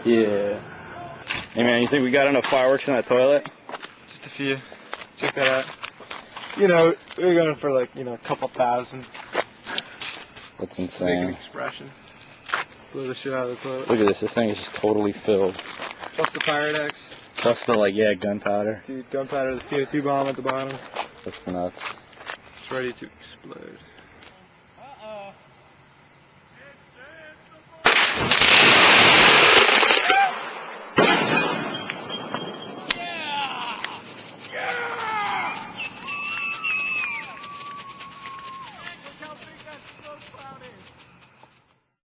Yeah. Hey man, you think we got enough fireworks in that toilet? Just a few. Check that out. You know, we're going for like, a couple thousand. That's Just to make an insane. expression. Blow the shit out of the toilet. Look at this thing is just totally filled. Plus the pirodex. Plus the, gunpowder. Dude, gunpowder, the CO2 bomb at the bottom. That's nuts. It's ready to explode.